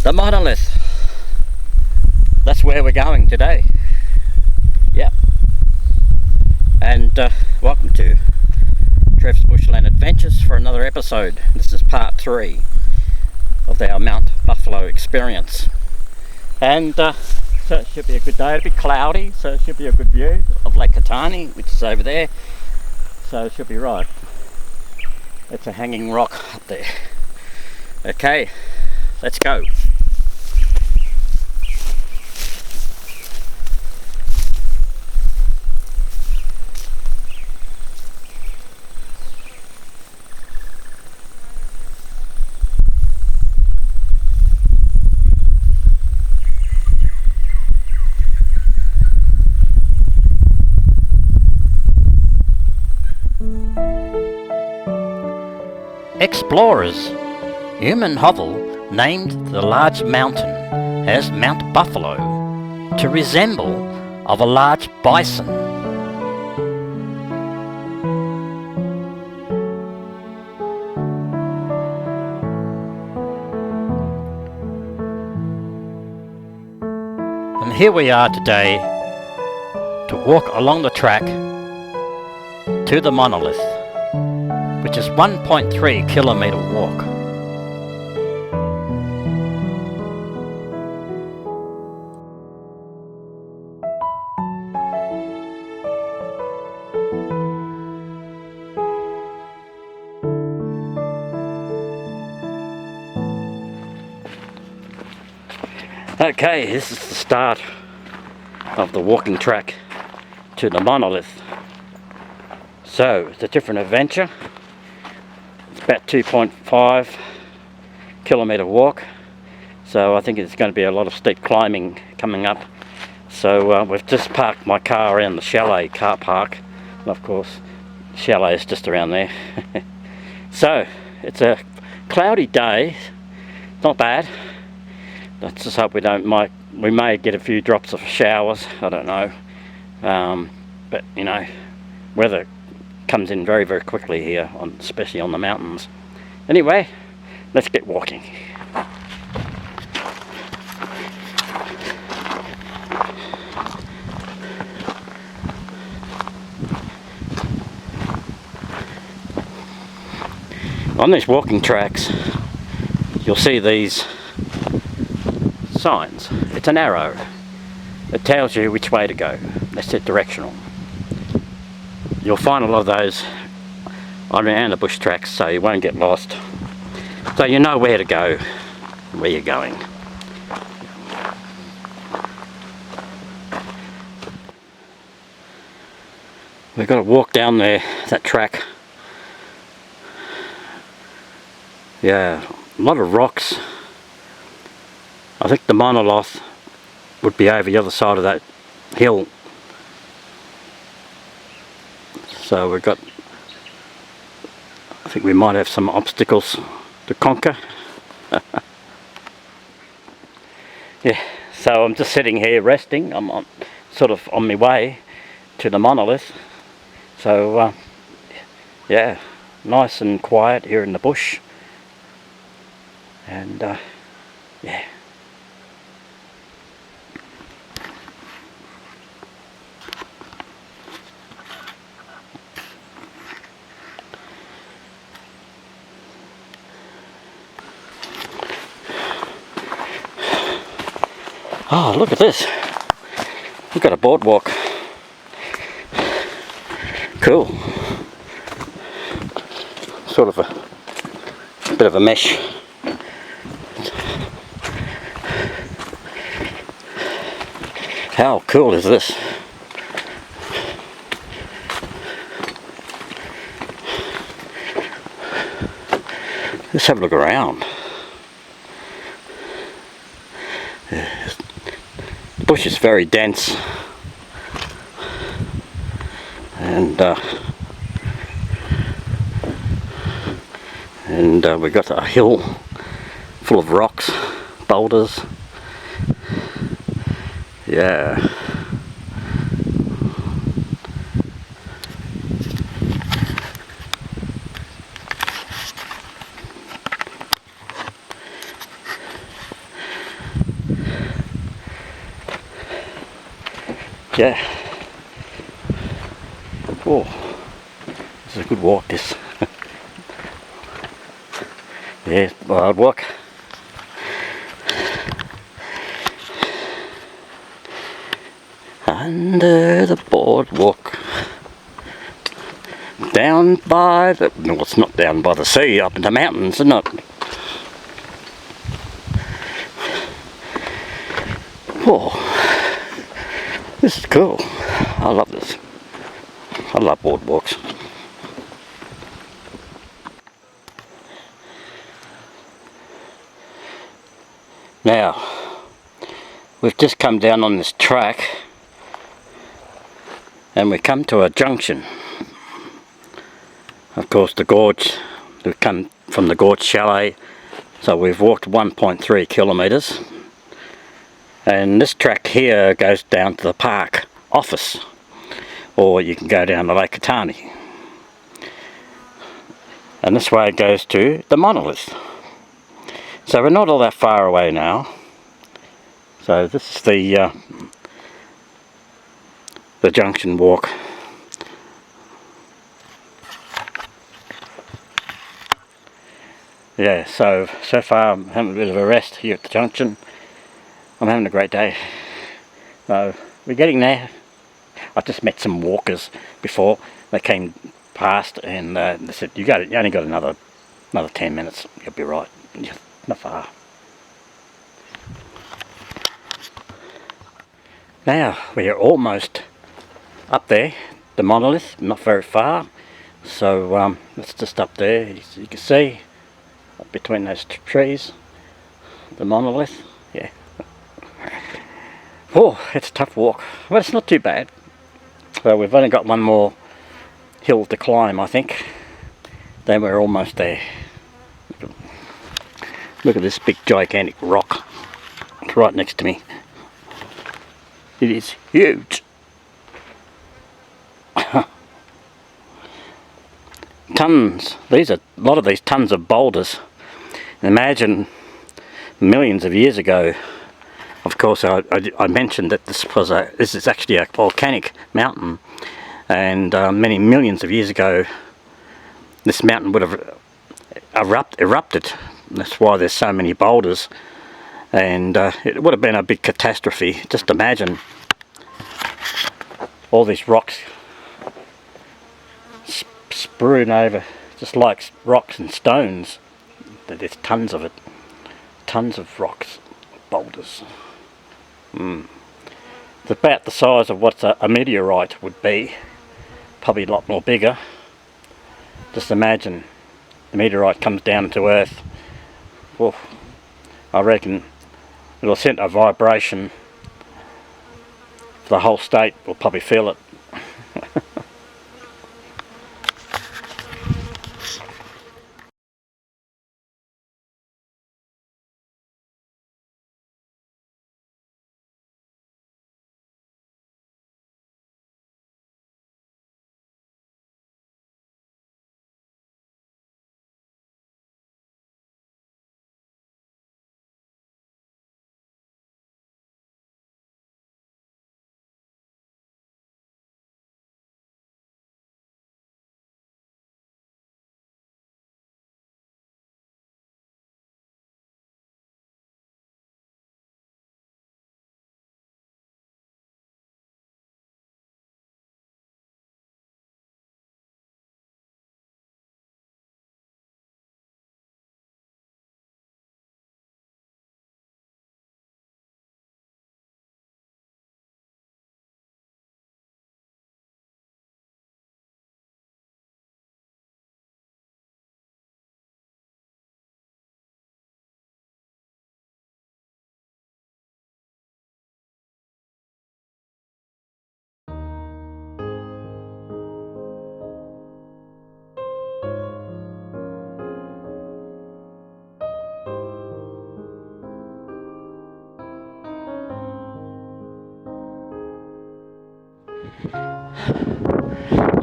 The Monolith. That's where we're going today. Yeah. And welcome to TREV'S Bushland Adventures for another episode. This is part 3 of our Mount Buffalo experience. And so it should be a good day. It'll be cloudy, so it should be a good view of Lake Katani, which is over there. So it should be right. It's a hanging rock up there. Okay, let's go. Explorers. Human hovel named the large mountain as Mount Buffalo to resemble of a large bison. And here we are today to walk along the track to the Monolith, which is 1.3 kilometre walk. Okay, this is the start of the walking track to the Monolith. So, it's a different adventure. About 2.5 kilometre walk, so I think it's going to be a lot of steep climbing coming up. So we've just parked my car around the chalet car park, and of course chalet is just around there. So it's a cloudy day, not bad. Let's just hope we may get a few drops of showers, I don't know, but you know, weather comes in very quickly here, especially on the mountains. Anyway, let's get walking. On these walking tracks you'll see these signs. It's an arrow. It tells you which way to go. That's it, directional. You'll find a lot of those around the bush tracks, so you won't get lost. So you know where to go, where you're going. We've got to walk down there, that track. Yeah, a lot of rocks. I think the Monolith would be over the other side of that hill. So we've got, I think we might have some obstacles to conquer. Yeah, so I'm just sitting here resting. I'm sort of on my way to the Monolith. So yeah, nice and quiet here in the bush. And yeah. Oh, look at this. We've got a boardwalk. Cool. Sort of a bit of a mesh. How cool is this? Let's have a look around. The bush is very dense, and we've got a hill full of rocks, boulders. Yeah. Yeah. Oh, this is a good walk, this. Yeah, hard walk. Under the boardwalk. Down by the... No, it's not down by the sea, up in the mountains, isn't it? Oh, this is cool. I love this. I love boardwalks. Now, we've just come down on this track and we come to a junction. Of course, the gorge, we've come from the gorge chalet, so we've walked 1.3 kilometres. And this track here goes down to the park office, or you can go down to Lake Katani. And this way it goes to the Monolith. So we're not all that far away now. So this is the junction walk. Yeah, so far I'm having a bit of a rest here at the junction. I'm having a great day. So we're getting there. I just met some walkers before. They came past and they said, you only got another 10 minutes. You'll be right. Yeah, not far. Now we are almost up there, the Monolith, not very far. So it's just up there, as you can see, up between those trees, the Monolith. Yeah. Oh, it's a tough walk, but it's not too bad. So we've only got one more hill to climb, I think. Then we're almost there. Look at this big gigantic rock. It's right next to me. It is huge. Tons. These are a lot of these tons of boulders. Imagine millions of years ago. Of course, I mentioned that this is actually a volcanic mountain, and many millions of years ago, this mountain would have erupted. That's why there's so many boulders, and it would have been a big catastrophe. Just imagine all these rocks strewn over, just like rocks and stones. There's tons of it, tons of rocks, boulders. It's about the size of what a meteorite would be, probably a lot more bigger. Just imagine the meteorite comes down to Earth. Oof, I reckon it'll send a vibration. The whole state will probably feel it.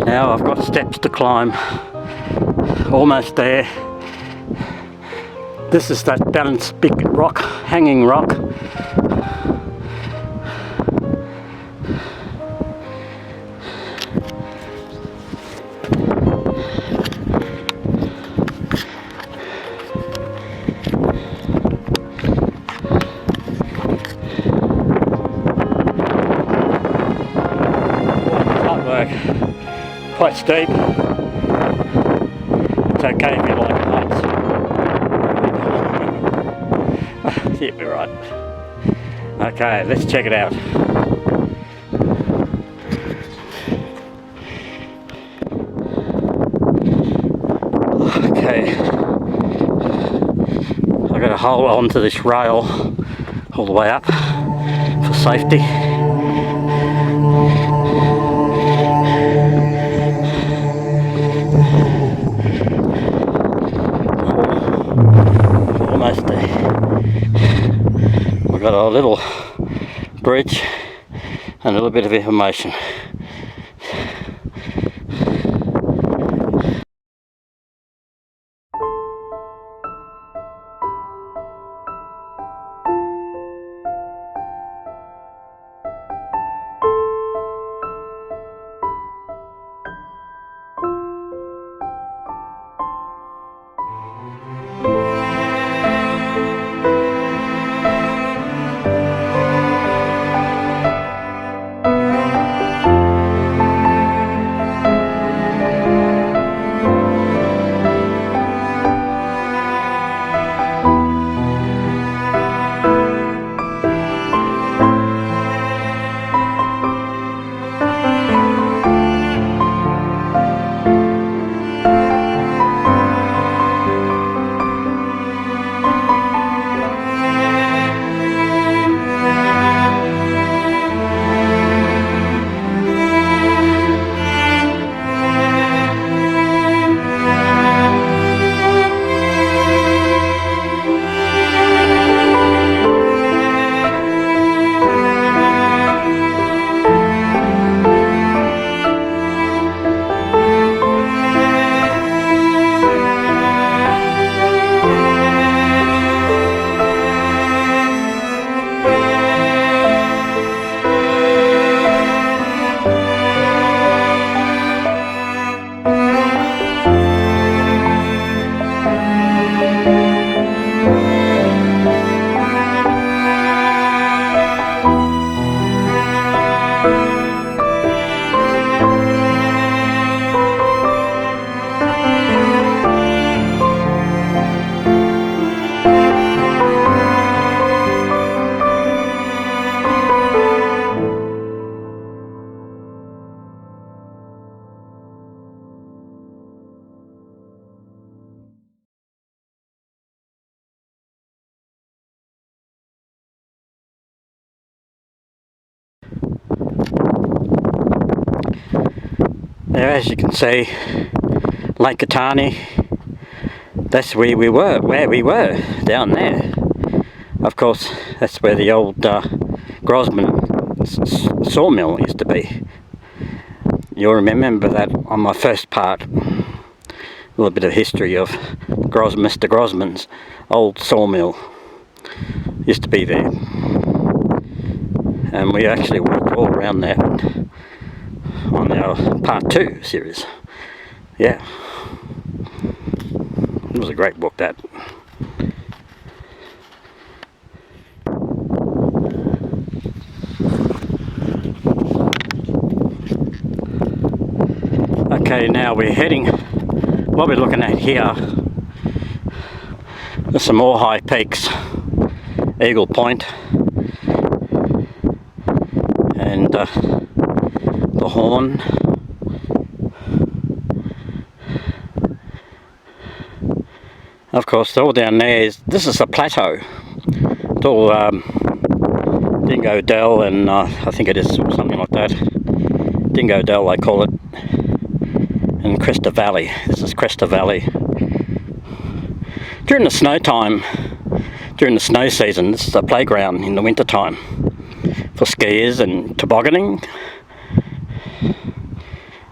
Now I've got steps to climb. Almost there. This is that balanced big rock, hanging rock. quite steep. It's okay if you like heights. Yeah, we're right. Okay, let's check it out. Okay, I've got to hold on to this rail all the way up for safety. Almost there. We've got a little bridge and a little bit of information. Now, as you can see, Lake Katani, that's where we were down there. Of course, that's where the old Grosman sawmill used to be. You'll remember that on my first part, a little bit of history of Mr. Grosman's old sawmill used to be there. And we actually walked all around that on our part 2 series. Yeah, it was a great book, that. Okay, now we're heading, what we're looking at here, there's some more high peaks, Eagle Point, and the Horn. Of course, all down there this is a plateau. It's all Dingo Dell, and I think it is something like that. Dingo Dell, they call it. And Cresta Valley. This is Cresta Valley. During the snow time, during the snow season, this is a playground in the winter time for skiers and tobogganing.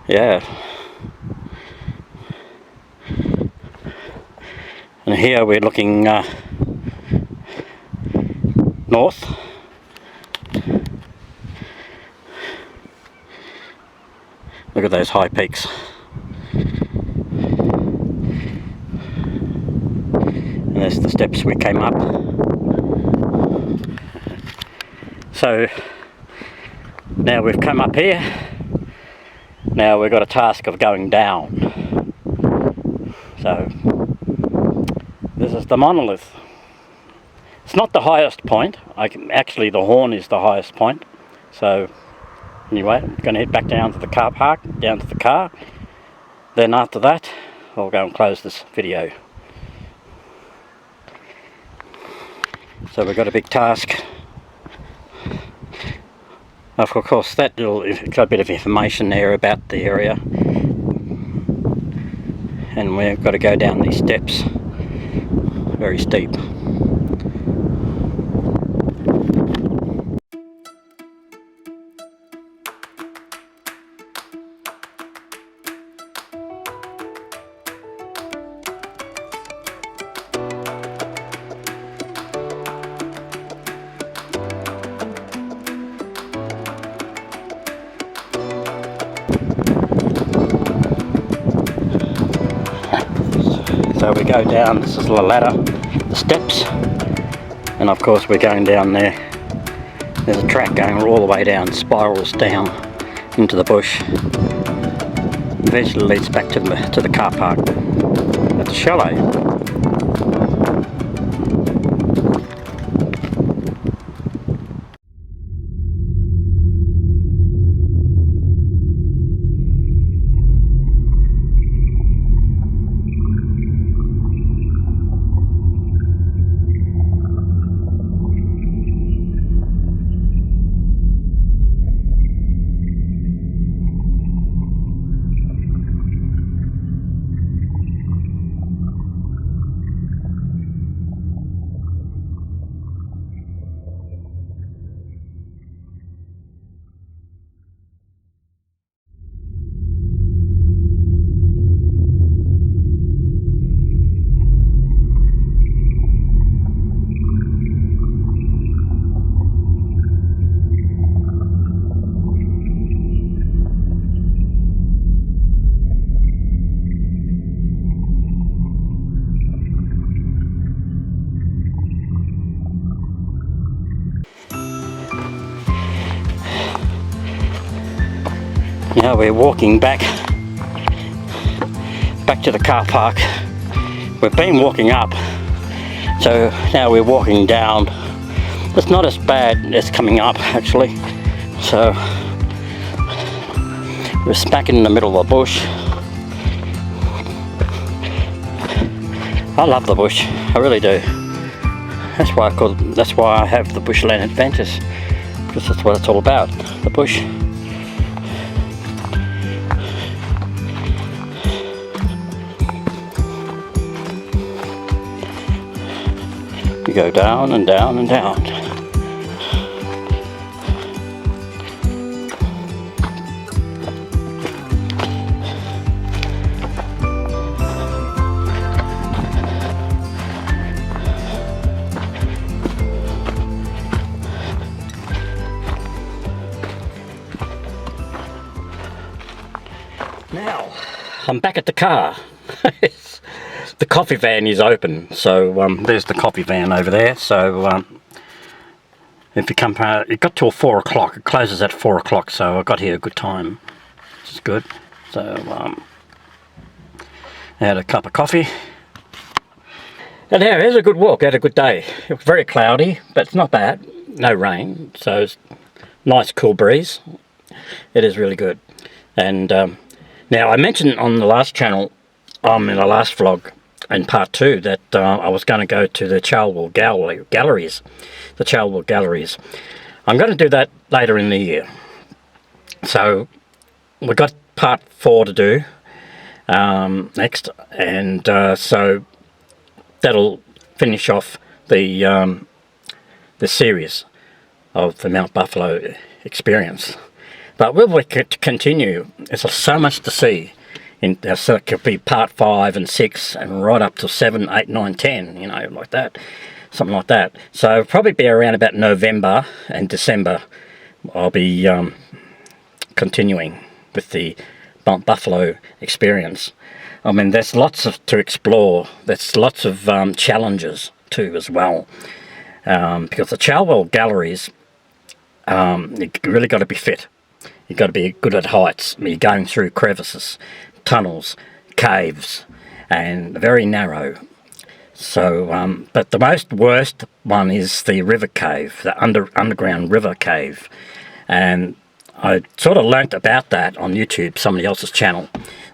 Yeah. And here we're looking north. Look at those high peaks. And there's the steps we came up. So now we've come up here. Now we've got a task of going down. So this is the Monolith. It's not the highest point. Actually the Horn is the highest point. So anyway, I'm going to head back down to the car park, down to the car. Then after that, I'll go and close this video. So we've got a big task. Of course, that little got a bit of information there about the area, and we've got to go down these steps, very steep. So we go down, this is the ladder, the steps, and of course we're going down there. There's a track going all the way down, spirals down into the bush. Eventually leads back to the car park at the chalet. Now we're walking back to the car park. We've been walking up, so now we're walking down. It's not as bad as coming up actually. So we're smack in the middle of the bush. I love the bush, I really do. That's why I have the Bushland Adventures, because that's what it's all about, the bush. You go down and down and down. Now, I'm back at the car. The coffee van is open, so there's the coffee van over there. So if you come, it got till 4 o'clock. It closes at 4 o'clock, so I got here a good time, which is good. So I had a cup of coffee, and yeah, it was a good walk. I had a good day. It was very cloudy, but it's not bad. No rain, so it's nice cool breeze. It is really good. And now I mentioned on the last channel, in the last vlog, in part 2, that I was going to go to the Charleville galleries, the Charleville galleries. I'm going to do that later in the year. So we've got part 4 to do next, and so that'll finish off the series of the Mount Buffalo experience. But we'll continue. There's so much to see. So it could be part 5 and 6 and right up to 7, 8, 9, 10, you know, like that, something like that. So probably be around about November and December I'll be continuing with the Mount Buffalo experience. I mean, there's lots to explore. There's lots of challenges too as well, because the Charleville galleries, you really got to be fit. you've got to be good at heights. You're going through crevices, tunnels, caves, and very narrow. So, but the worst one is the river cave, the underground river cave. And I sort of learnt about that on YouTube, somebody else's channel,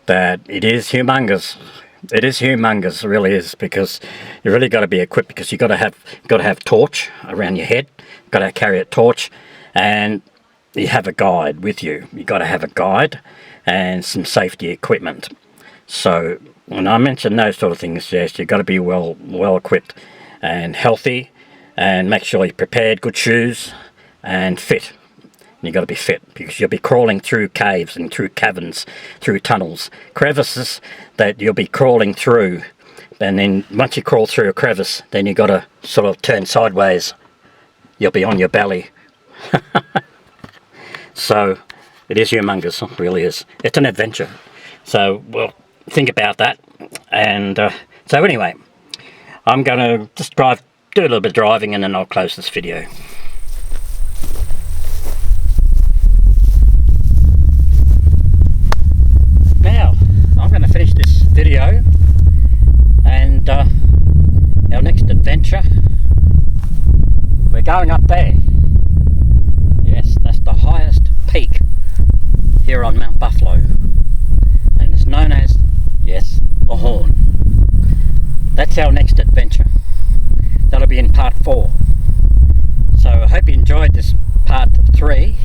that it is humongous. It is humongous, it really is, because you really got to be equipped, because you got to have torch around your head, got to carry a torch, and you have a guide with you. You got to have a guide and some safety equipment. So when I mention those sort of things, yes, you've got to be well equipped and healthy, and make sure you're prepared, good shoes, and fit. You've got to be fit, because you'll be crawling through caves and through caverns, through tunnels, crevices that you'll be crawling through. And then once you crawl through a crevice, then you've got to sort of turn sideways. You'll be on your belly. So it is humongous, it really is. It's an adventure. So, well, think about that. And so anyway, I'm going to just do a little bit of driving, and then I'll close this video. Now, I'm going to finish this video, and our next adventure, we're going up there. Yes, that's the highest peak here on Mount Buffalo, and it's known as, yes, the Horn. That's our next adventure. That'll be in part 4. So I hope you enjoyed this part 3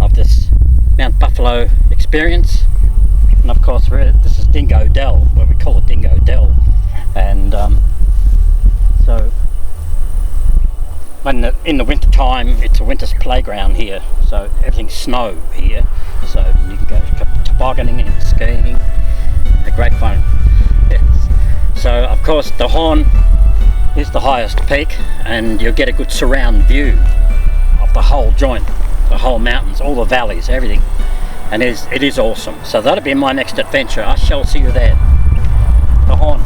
of this Mount Buffalo experience. And of course, this is Dingo Dell, where we call it Dingo Dell. And so when in the winter time, it's a winter's playground here, so everything's snow here, so you can go tobogganing and skiing. They're great fun. Yes. So of course the Horn is the highest peak, and you'll get a good surround view of the whole joint, the whole mountains, all the valleys, everything. And it is awesome. So that'll be my next adventure. I shall see you there. The Horn.